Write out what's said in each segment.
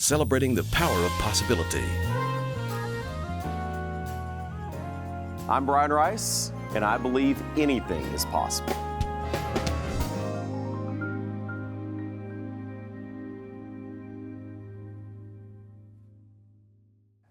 celebrating the power of possibility. I'm Brian Rice, and I believe anything is possible.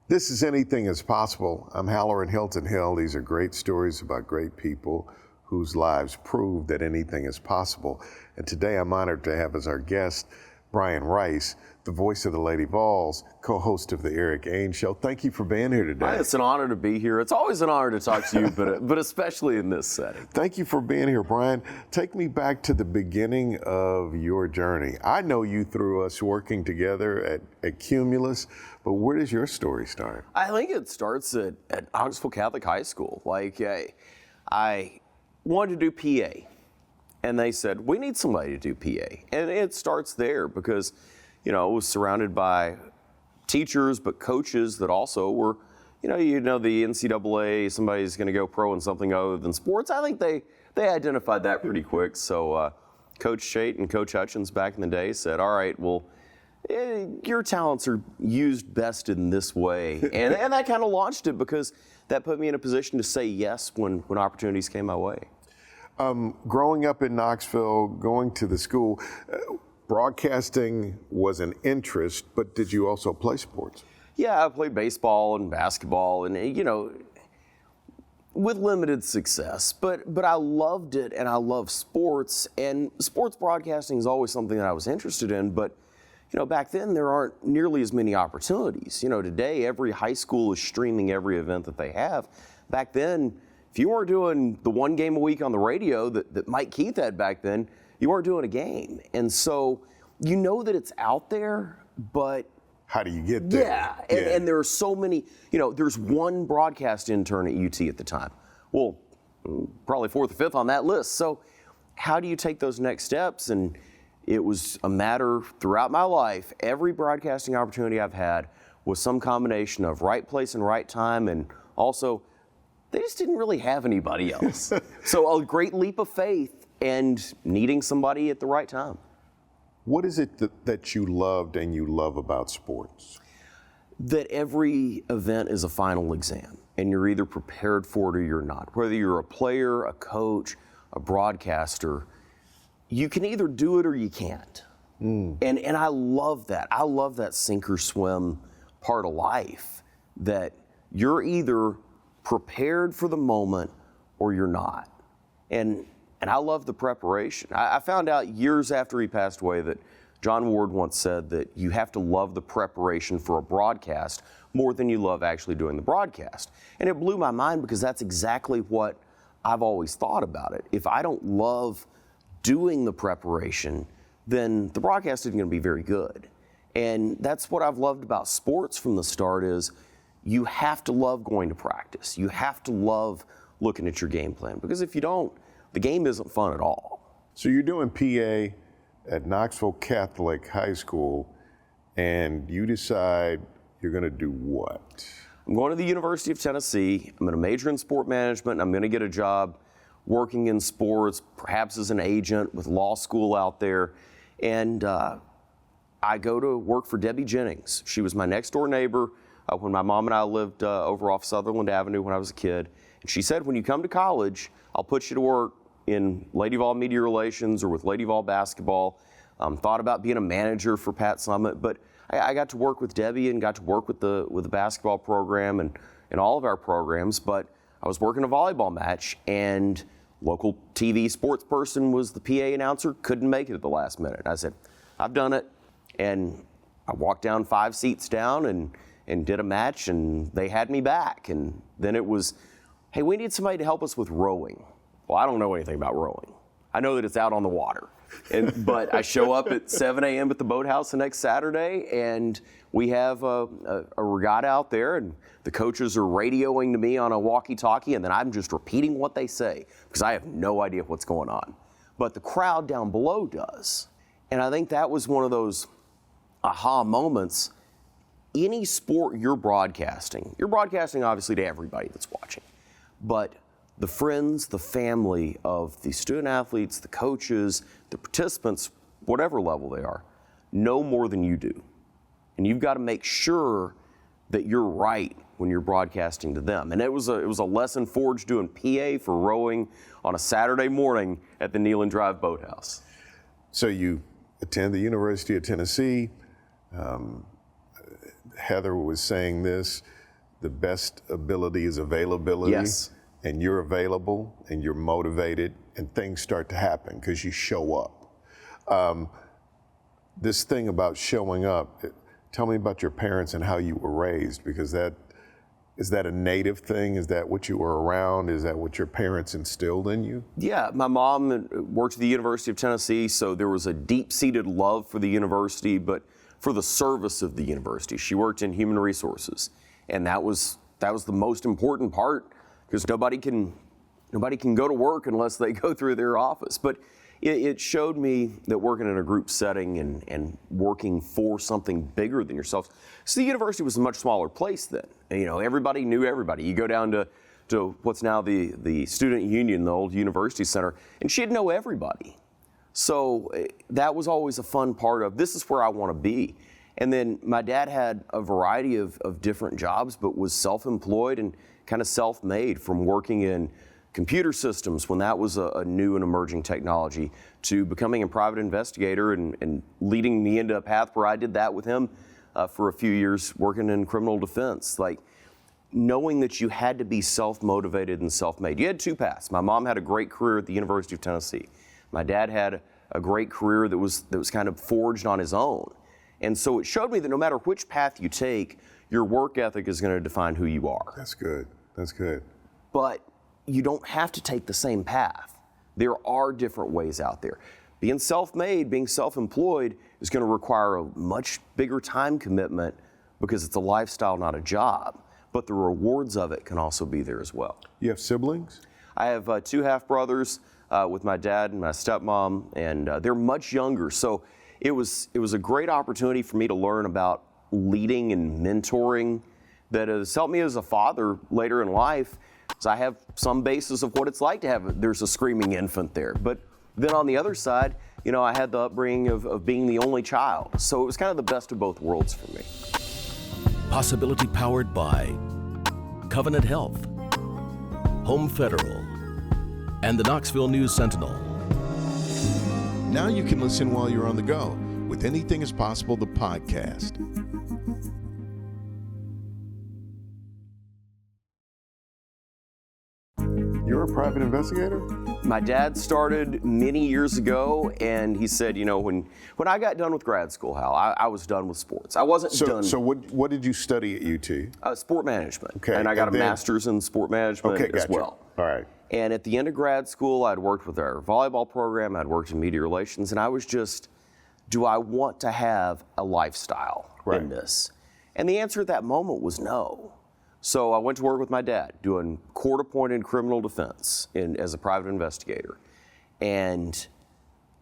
This is Anything is Possible. I'm Halloran Hilton Hill. These are great stories about great people whose lives prove that anything is possible. And today I'm honored to have as our guest Brian Rice, the voice of the Lady Vols, co-host of the Eric Ainge Show. Thank you for being here today. It's an honor to be here. It's always an honor to talk to you, but especially in this setting. Thank you for being here, Brian. Take me back to the beginning of your journey. I know you through us working together at Cumulus, but where does your story start? I think it starts at Knoxville Catholic High School. I wanted to do PA, and they said, we need somebody to do PA. And it starts there because, I was surrounded by teachers, but coaches that also were, the NCAA, somebody's going to go pro in something other than sports. I think they identified that pretty quick. So Coach Chait and Coach Hutchins back in the day said, all right, well, your talents are used best in this way. And that kind of launched it because that put me in a position to say yes when opportunities came my way. Growing up in Knoxville, going to the school, broadcasting was an interest, but did you also play sports? Yeah, I played baseball and basketball and, with limited success, but I loved it and I love sports, and sports broadcasting is always something that I was interested in, but back then there aren't nearly as many opportunities. Today every high school is streaming every event that they have. Back then, if you weren't doing the one game a week on the radio that Mike Keith had back then, you weren't doing a game. And so that it's out there, but how do you get there? Yeah, and there are so many, there's one broadcast intern at UT at the time. Well, probably fourth or fifth on that list. So how do you take those next steps? And it was a matter throughout my life, every broadcasting opportunity I've had was some combination of right place and right time, and also they just didn't really have anybody else. So a great leap of faith and needing somebody at the right time. What is it that you loved and you love about sports? That every event is a final exam, and you're either prepared for it or you're not. Whether you're a player, a coach, a broadcaster, you can either do it or you can't. And I love that. I love that sink or swim part of life, that you're either prepared for the moment or you're not. And I love the preparation. I found out years after he passed away that John Ward once said that you have to love the preparation for a broadcast more than you love actually doing the broadcast. And it blew my mind because that's exactly what I've always thought about it. If I don't love doing the preparation, then the broadcast isn't going to be very good. And that's what I've loved about sports from the start is you have to love going to practice. You have to love looking at your game plan, because if you don't, the game isn't fun at all. So you're doing PA at Knoxville Catholic High School, and you decide you're going to do what? I'm going to the University of Tennessee. I'm going to major in sport management, and I'm going to get a job working in sports, perhaps as an agent with law school out there. And I go to work for Debby Jennings. She was my next door neighbor when my mom and I lived over off Sutherland Avenue when I was a kid. And she said, when you come to college, I'll put you to work in Lady Vol media relations or with Lady Vol basketball. Thought about being a manager for Pat Summitt, but I got to work with Debby and got to work with the basketball program and all of our programs. But I was working a volleyball match, and local TV sports person was the PA announcer, couldn't make it at the last minute. I said, I've done it. And I walked down 5 seats down and did a match, and they had me back. And then it was, hey, we need somebody to help us with rowing. Well, I don't know anything about rowing. I know that it's out on the water. But I show up at 7 a.m. at the boathouse the next Saturday, and we have a regatta out there, and the coaches are radioing to me on a walkie-talkie, and then I'm just repeating what they say because I have no idea what's going on. But the crowd down below does. And I think that was one of those aha moments. Any sport you're broadcasting obviously to everybody that's watching, but the friends, the family of the student athletes, the coaches, the participants, whatever level they are, know more than you do. and you've got to make sure that you're right when you're broadcasting to them. And it was a lesson forged doing PA for rowing on a Saturday morning at the Neyland Drive Boathouse. So you attend the University of Tennessee. Heather was saying this, the best ability is availability. Yes. And you're available and you're motivated and things start to happen because you show up. This thing about showing up, tell me about your parents and how you were raised, because is that a native thing? Is that what you were around? Is that what your parents instilled in you? Yeah, my mom worked at the University of Tennessee, so there was a deep-seated love for the university, but for the service of the university. She worked in human resources, and that was the most important part, because nobody can go to work unless they go through their office. But it showed me that working in a group setting and working for something bigger than yourself. So the university was a much smaller place then. And, everybody knew everybody. You go down to what's now the student union, the old university center, and she'd know everybody. So that was always a fun part of, this is where I want to be. And then my dad had a variety of different jobs, but was self-employed and kind of self-made, from working in computer systems when that was a new and emerging technology, to becoming a private investigator and leading me into a path where I did that with him for a few years, working in criminal defense. Like, knowing that you had to be self-motivated and self-made. You had two paths. My mom had a great career at the University of Tennessee. My dad had a great career that was kind of forged on his own. And so it showed me that no matter which path you take, your work ethic is going to define who you are. That's good. That's good. But you don't have to take the same path. There are different ways out there. Being self-made, being self-employed is going to require a much bigger time commitment, because it's a lifestyle, not a job. But the rewards of it can also be there as well. You have siblings? I have two half-brothers with my dad and my stepmom, and they're much younger. So it was a great opportunity for me to learn about leading and mentoring that has helped me as a father later in life. So I have some basis of what it's like to there's a screaming infant there. But then on the other side, I had the upbringing of being the only child. So it was kind of the best of both worlds for me. Possibility powered by Covenant Health, Home Federal, and the Knoxville News Sentinel. Now you can listen while you're on the go with Anything is Possible, the podcast. You're a private investigator? My dad started many years ago, and he said, when I got done with grad school, Hal, I was done with sports. I wasn't done. So what did you study at UT? Sport management. Okay. And I got a master's in sport management as well. All right. And at the end of grad school, I'd worked with our volleyball program, I'd worked in media relations, and I was just, do I want to have a lifestyle in this? And the answer at that moment was no. So I went to work with my dad, doing court-appointed criminal defense as a private investigator. And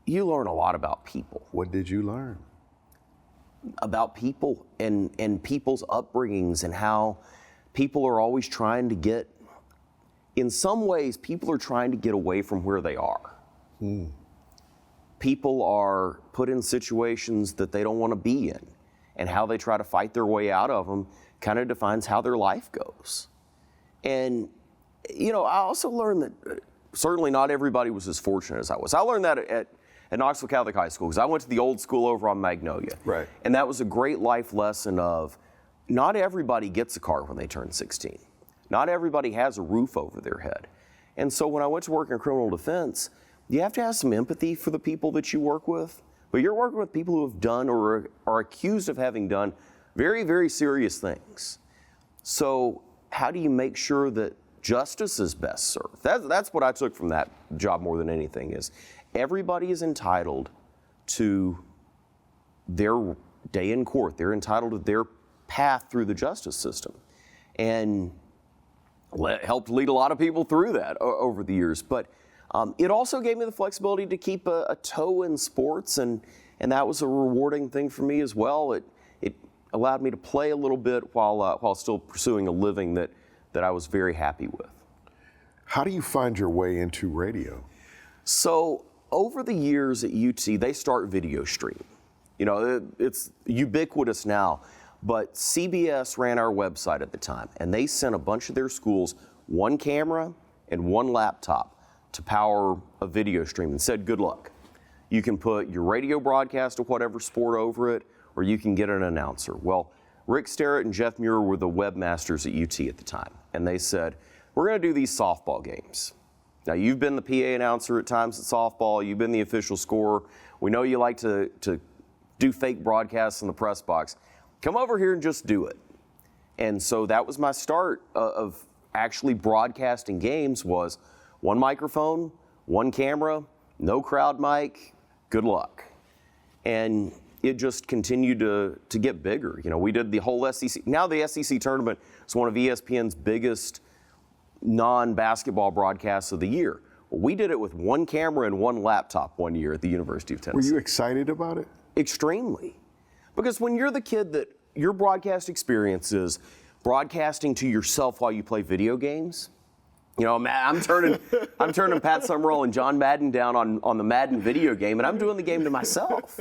you learn a lot about people. What did you learn? About people and people's upbringings, and how people are always trying to get, in some ways, people are trying to get away from where they are. People are put in situations that they don't want to be in, and how they try to fight their way out of them kind of defines how their life goes. And, I also learned that certainly not everybody was as fortunate as I was. I learned that at Knoxville Catholic High School, because I went to the old school over on Magnolia. Right. And that was a great life lesson of, not everybody gets a car when they turn 16. Not everybody has a roof over their head. And so when I went to work in criminal defense, you have to have some empathy for the people that you work with. But you're working with people who have done or are accused of having done very, very serious things. So how do you make sure that justice is best served? That's what I took from that job more than anything, is everybody is entitled to their day in court. They're entitled to their path through the justice system. And helped lead a lot of people through that over the years. But it also gave me the flexibility to keep a toe in sports, and that was a rewarding thing for me as well. It allowed me to play a little bit while still pursuing a living that I was very happy with. How do you find your way into radio? So over the years at UT, they start video streaming. You know, it's ubiquitous now. But CBS ran our website at the time, and they sent a bunch of their schools one camera and one laptop to power a video stream and said, good luck. You can put your radio broadcast of whatever sport over it, or you can get an announcer. Well, Rick Sterrett and Jeff Muir were the webmasters at UT at the time, and they said, we're going to do these softball games. Now, you've been the PA announcer at times at softball. You've been the official scorer. We know you like to do fake broadcasts in the press box. Come over here and just do it. And so that was my start of actually broadcasting games, was one microphone, one camera, no crowd mic, good luck. And it just continued to get bigger. You know, we did the whole SEC. Now the SEC tournament is one of ESPN's biggest non-basketball broadcasts of the year. Well, we did it with one camera and one laptop one year at the University of Tennessee. Were you excited about it? Extremely. Because when you're the kid that your broadcast experience is broadcasting to yourself while you play video games, you know, I'm turning Pat Summitt and John Madden down on the Madden video game, and I'm doing the game to myself.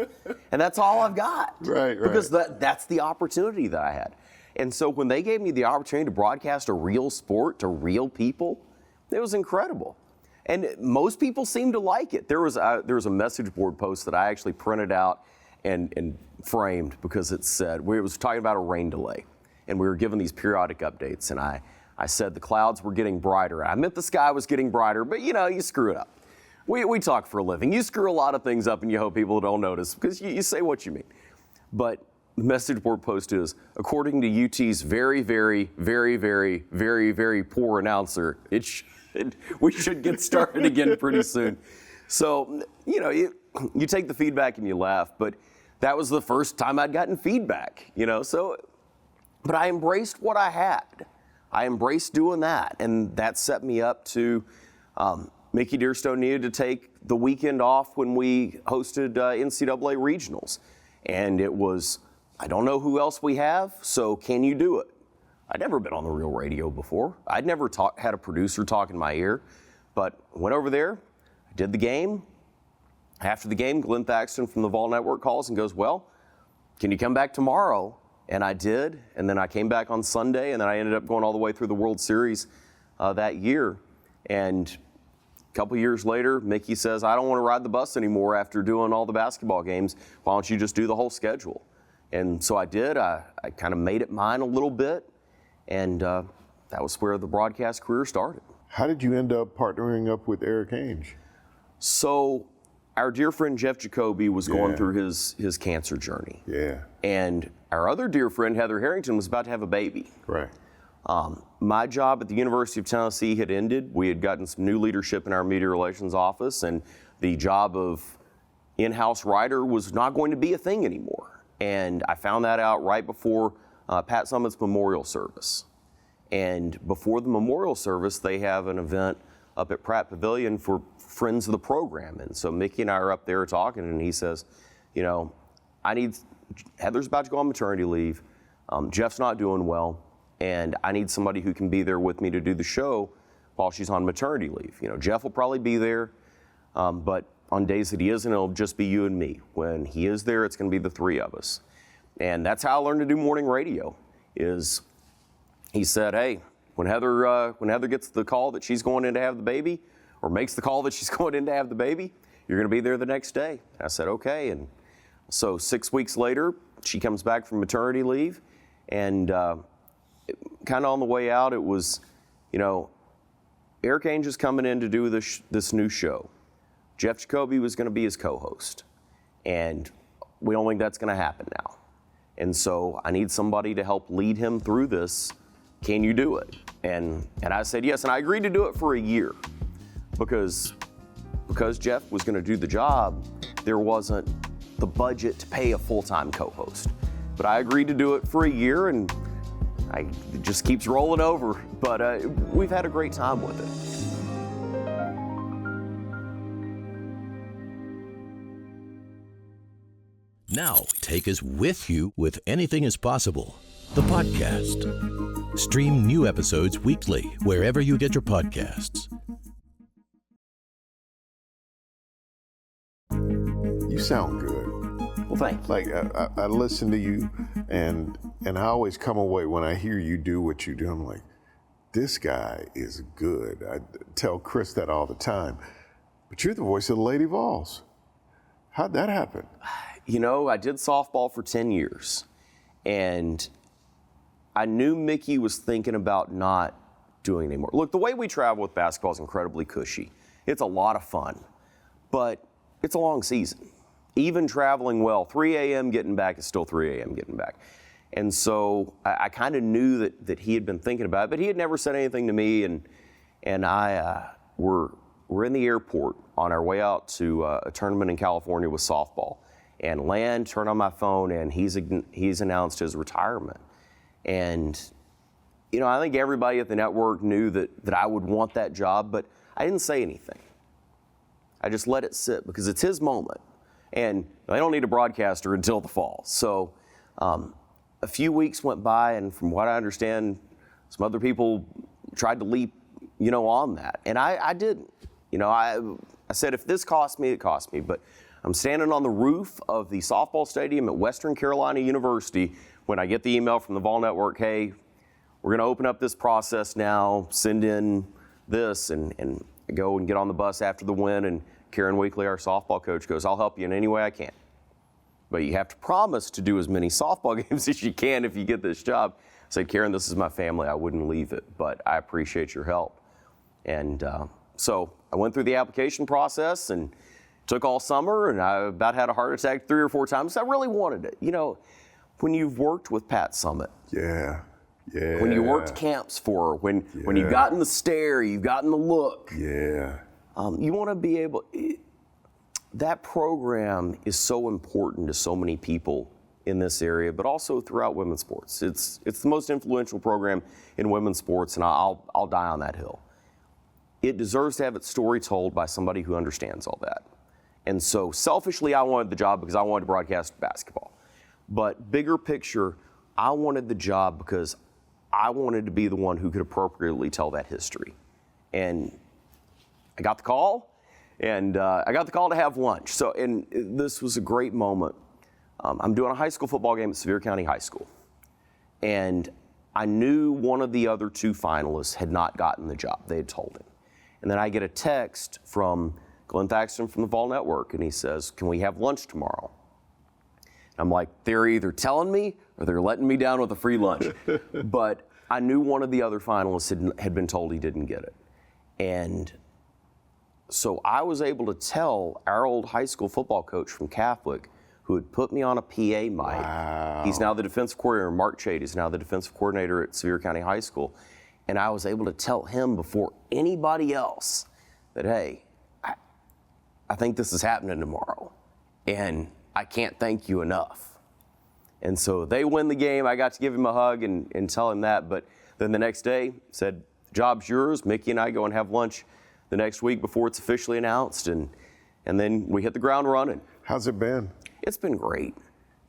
And that's all I've got. Right. Because that's the opportunity that I had. And so when they gave me the opportunity to broadcast a real sport to real people, it was incredible. And most people seemed to like it. There was a message board post that I actually printed out and framed, because it was talking about a rain delay, and we were given these periodic updates, and I said the clouds were getting brighter. I meant the sky was getting brighter, but you screw it up. We talk for a living. You screw a lot of things up and you hope people don't notice, because you say what you mean. But the message board post is, according to UT's very, very, very, very, very, very poor announcer, we should get started again pretty soon. So, you take the feedback and you laugh, but that was the first time I'd gotten feedback, but I embraced what I had. I embraced doing that, and that set me up to, Mickey Dearstone needed to take the weekend off when we hosted NCAA regionals. And it was, I don't know who else we have, so can you do it? I'd never been on the real radio before. I'd never had a producer talk in my ear, but went over there, did the game. After the game, Glenn Thaxton from the Vol Network calls and goes, well, can you come back tomorrow? And I did, and then I came back on Sunday, and then I ended up going all the way through the World Series that year. And a couple years later, Mickey says, I don't want to ride the bus anymore after doing all the basketball games. Why don't you just do the whole schedule? And so I did. I kind of made it mine a little bit, and that was where the broadcast career started. How did you end up partnering up with Eric Ainge? So our dear friend Jeff Jacoby was going through his cancer journey. Yeah. And our other dear friend Heather Harrington was about to have a baby. Right. My job at the University of Tennessee had ended. We had gotten some new leadership in our media relations office, and the job of in-house writer was not going to be a thing anymore. And I found that out right before Pat Summitt's memorial service. And before the memorial service, they have an event up at Pratt Pavilion for friends of the program. And so Mickey and I are up there talking, and he says, Heather's about to go on maternity leave. Jeff's not doing well, and I need somebody who can be there with me to do the show while she's on maternity leave. Jeff will probably be there, but on days that he isn't, it'll just be you and me. When he is there, it's going to be the three of us. And that's how I learned to do morning radio. He said, hey, when Heather gets the call that she's going in to have the baby, or makes the call that she's going in to have the baby, you're going to be there the next day. I said, okay. And so 6 weeks later, she comes back from maternity leave, and kind of on the way out, it was, Eric Ainge is coming in to do this new show. Jeff Jacoby was going to be his co-host, and we don't think that's going to happen now. And so I need somebody to help lead him through this. Can you do it? And I said yes, and I agreed to do it for a year because Jeff was going to do the job. There wasn't the budget to pay a full-time co-host. But I agreed to do it for a year, and it just keeps rolling over. But we've had a great time with it. Now, take us with you with Anything is Possible, the podcast. Stream new episodes weekly wherever you get your podcasts. You sound good. Well, thank you. Like I listen to you, and I always come away when I hear you do what you do. I'm like, this guy is good. I tell Chris that all the time. But you're the voice of the Lady Vols. How'd that happen? You know, I did softball for 10 years, and I knew Mickey was thinking about not doing anymore. Look, the way we travel with basketball is incredibly cushy. It's a lot of fun, but it's a long season. Even traveling well, 3 a.m. getting back is still 3 a.m. getting back. And so I kind of knew that he had been thinking about it, but he had never said anything to me. And I we're in the airport on our way out to a tournament in California with softball. And land, turn on my phone, and he's announced his retirement. And, you know, I think everybody at the network knew that I would want that job, but I didn't say anything. I just let it sit because it's his moment. And they don't need a broadcaster until the fall. So a few weeks went by, and from what I understand, some other people tried to leap, you know, on that. And I didn't. You know, I said, if this costs me, it costs me. But I'm standing on the roof of the softball stadium at Western Carolina University when I get the email from the Vol Network, hey, we're going to open up this process now, send in this, and go and get on the bus after the win, and Karen Weekly, our softball coach, goes, I'll help you in any way I can. But you have to promise to do as many softball games as you can if you get this job. I said, Karen, this is my family. I wouldn't leave it, but I appreciate your help. And so I went through the application process and took all summer, and I about had a heart attack 3 or 4 times. I really wanted it. You know, when you've worked with Pat Summitt. Yeah. When you worked camps for her, when you've gotten the stare, you've gotten the look. Yeah. You want to be able, that program is so important to so many people in this area, but also throughout women's sports. It's the most influential program in women's sports, and I'll die on that hill. It deserves to have its story told by somebody who understands all that. And so selfishly, I wanted the job because I wanted to broadcast basketball. But bigger picture, I wanted the job because I wanted to be the one who could appropriately tell that history. And I got the call, and I got the call to have lunch. So, and this was a great moment. I'm doing a high school football game at Sevier County High School. And I knew one of the other 2 finalists had not gotten the job. They had told him. And then I get a text from Glenn Thaxton from the Vol Network, and he says, can we have lunch tomorrow? I'm like, they're either telling me or they're letting me down with a free lunch. But I knew one of the other finalists had been told he didn't get it. And so I was able to tell our old high school football coach from Catholic, who had put me on a PA mic. Wow. He's now the defensive coordinator. Mark Chade is now the defensive coordinator at Sevier County High School. And I was able to tell him before anybody else that, hey, I think this is happening tomorrow. And I can't thank you enough. And so they win the game. I got to give him a hug and tell him that. But then the next day, said, the job's yours. Mickey and I go and have lunch the next week before it's officially announced. And then we hit the ground running. How's it been? It's been great.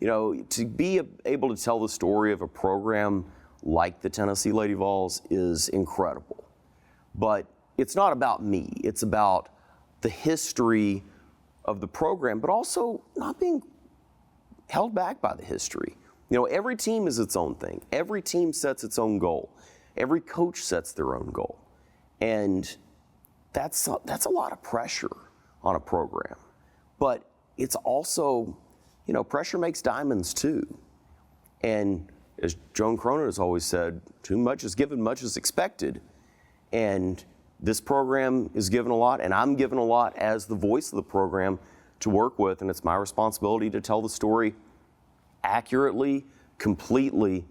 You know, to be able to tell the story of a program like the Tennessee Lady Vols is incredible. But it's not about me. It's about the history of the program, but also not being held back by the history. You know, every team is its own thing. Every team sets its own goal. Every coach sets their own goal. And that's a lot of pressure on a program. But it's also, you know, pressure makes diamonds too. And as Joan Cronin has always said, too much is given, much is expected. And this program is given a lot, and I'm given a lot as the voice of the program to work with, and it's my responsibility to tell the story accurately, completely,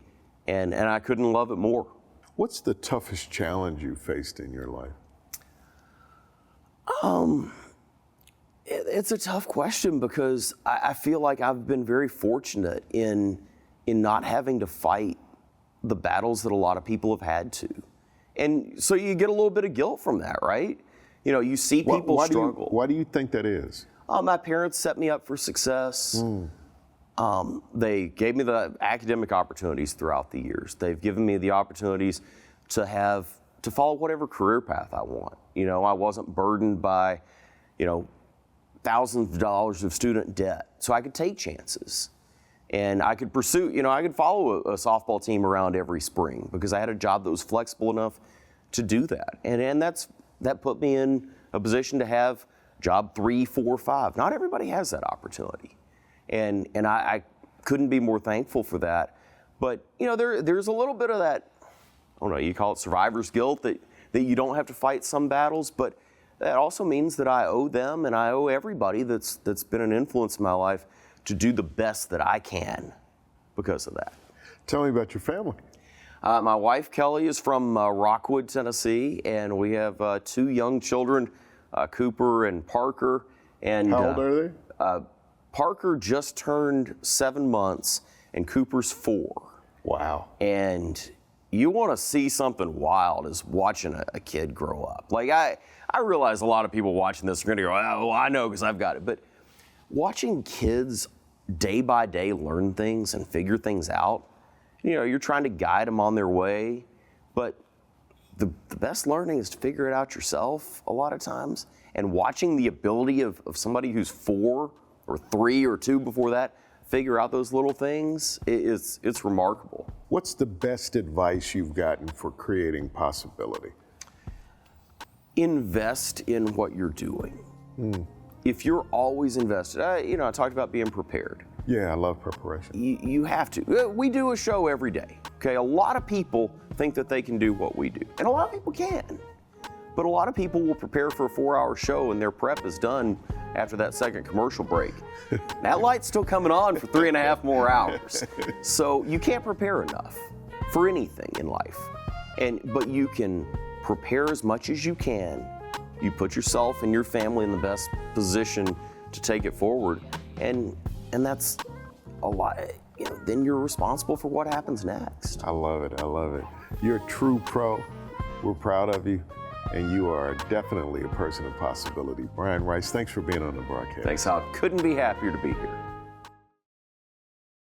and I couldn't love it more. What's the toughest challenge you faced in your life? It's a tough question because I feel like I've been very fortunate in not having to fight the battles that a lot of people have had to. And so you get a little bit of guilt from that, right? You know, you see people struggle. Why do you think that is? My parents set me up for success. They gave me the academic opportunities throughout the years. They've given me the opportunities to follow whatever career path I want. You know, I wasn't burdened by, you know, thousands of dollars of student debt. So I could take chances. And I could pursue, I could follow a softball team around every spring because I had a job that was flexible enough to do that. And that put me in a position to have job 3, 4, 5. Not everybody has that opportunity. And I couldn't be more thankful for that. But, there's a little bit of that, I don't know, you call it survivor's guilt, that you don't have to fight some battles, but that also means that I owe them and I owe everybody that's been an influence in my life to do the best that I can because of that. Tell me about your family. My wife, Kelly, is from Rockwood, Tennessee, and we have 2 young children, Cooper and Parker. And how old are they? Parker just turned 7 months, and Cooper's 4. Wow. And you want to see something wild is watching a kid grow up. Like, I realize a lot of people watching this are going to go, oh, I know because I've got it. But watching kids day by day learn things and figure things out, you're trying to guide them on their way, but the best learning is to figure it out yourself a lot of times. And watching the ability of somebody who's 4 or 3 or 2 before that figure out those little things, it's remarkable. What's the best advice you've gotten for creating possibility? Invest in what you're doing. If you're always invested, I talked about being prepared. Yeah, I love preparation. You have to. We do a show every day, okay? A lot of people think that they can do what we do, and a lot of people can. But a lot of people will prepare for a 4-hour show and their prep is done after that second commercial break. That light's still coming on for 3.5 more hours. So you can't prepare enough for anything in life. But you can prepare as much as you can. You put yourself and your family in the best position to take it forward. And that's a lot. Then you're responsible for what happens next. I love it. I love it. You're a true pro. We're proud of you. And you are definitely a person of possibility. Brian Rice, thanks for being on the broadcast. Thanks, Hal. Couldn't be happier to be here.